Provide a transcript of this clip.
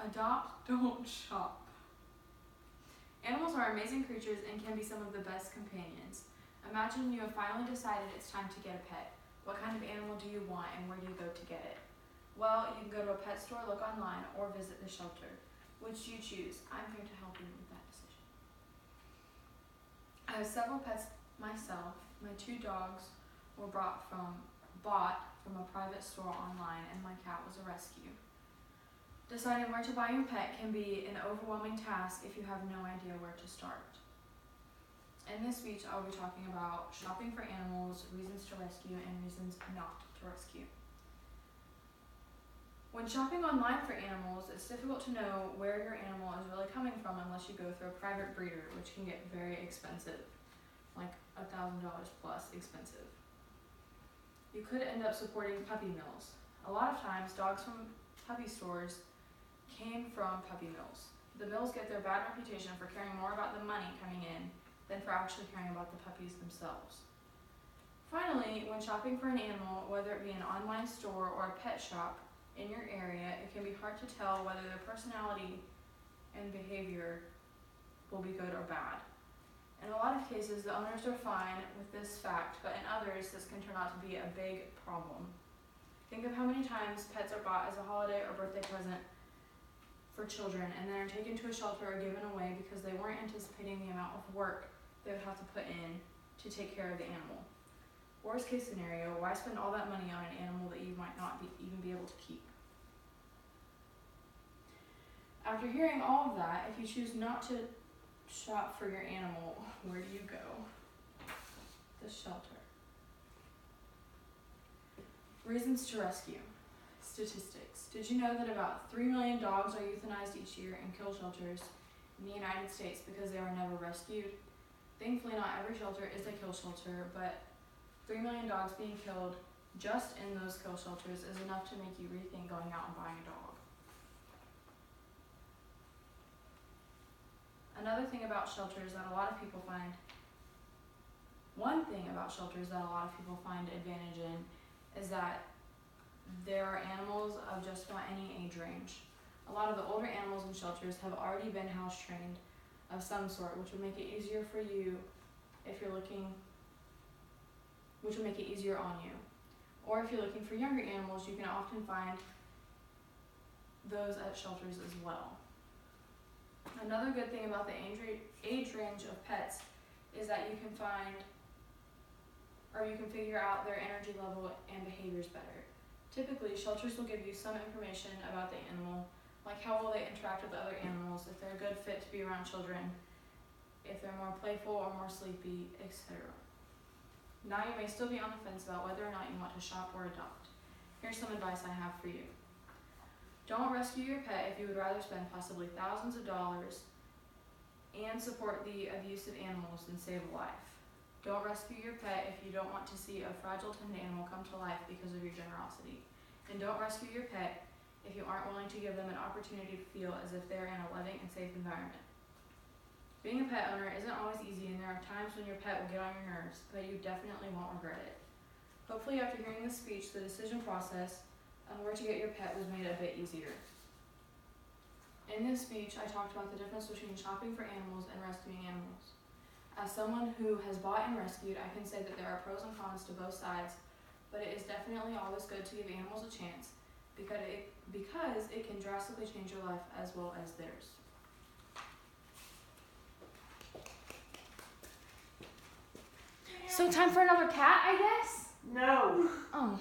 Adopt, don't shop. Animals are amazing creatures and can be some of the best companions. Imagine you have finally decided it's time to get a pet. What kind of animal do you want and where do you go to get it? Well, you can go to a pet store, look online, or visit the shelter. Which do you choose? I'm here to help you with that decision. I have several pets myself. My 2 dogs were bought from a private store online, and my cat was a rescue. Deciding where to buy your pet can be an overwhelming task if you have no idea where to start. In this speech, I'll be talking about shopping for animals, reasons to rescue, and reasons not to rescue. When shopping online for animals, it's difficult to know where your animal is really coming from unless you go through a private breeder, which can get very expensive, like $1,000 plus expensive. You could end up supporting puppy mills. A lot of times, dogs from puppy stores came from puppy mills. The mills get their bad reputation for caring more about the money coming in than for actually caring about the puppies themselves. Finally, when shopping for an animal, whether it be an online store or a pet shop in your area, it can be hard to tell whether their personality and behavior will be good or bad. In a lot of cases, the owners are fine with this fact, but in others, this can turn out to be a big problem. Think of how many times pets are bought as a holiday or birthday present for children and then are taken to a shelter or given away because they weren't anticipating the amount of work they would have to put in to take care of the animal. Worst case scenario, why spend all that money on an animal that you might not even be able to keep? After hearing all of that, if you choose not to shop for your animal, where do you go? The shelter. Reasons to rescue. Statistics. Did you know that about 3 million dogs are euthanized each year in kill shelters in the United States because they are never rescued? Thankfully, not every shelter is a kill shelter, but 3 million dogs being killed just in those kill shelters is enough to make you rethink going out and buying a dog. One thing about shelters that a lot of people find advantage in is that there are animals of just about any age range. A lot of the older animals in shelters have already been house trained of some sort, which would make it easier for you which will make it easier on you. Or if you're looking for younger animals, you can often find those at shelters as well. Another good thing about the age range of pets is that you can figure out their energy level and behaviors better. Typically, shelters will give you some information about the animal, like how will they interact with other animals, if they're a good fit to be around children, if they're more playful or more sleepy, etc. Now you may still be on the fence about whether or not you want to shop or adopt. Here's some advice I have for you. Don't rescue your pet if you would rather spend possibly thousands of dollars and support the abusive animals than save a life. Don't rescue your pet if you don't want to see a fragile, timid animal come to life because of your generosity. And don't rescue your pet if you aren't willing to give them an opportunity to feel as if they're in a loving and safe environment. Being a pet owner isn't always easy, and there are times when your pet will get on your nerves, but you definitely won't regret it. Hopefully, after hearing this speech, the decision process on where to get your pet was made a bit easier. In this speech, I talked about the difference between shopping for animals and rescuing animals. As someone who has bought and rescued, I can say that there are pros and cons to both sides, but it is definitely always good to give animals a chance because it can drastically change your life as well as theirs. So time for another cat, I guess? No. Oh.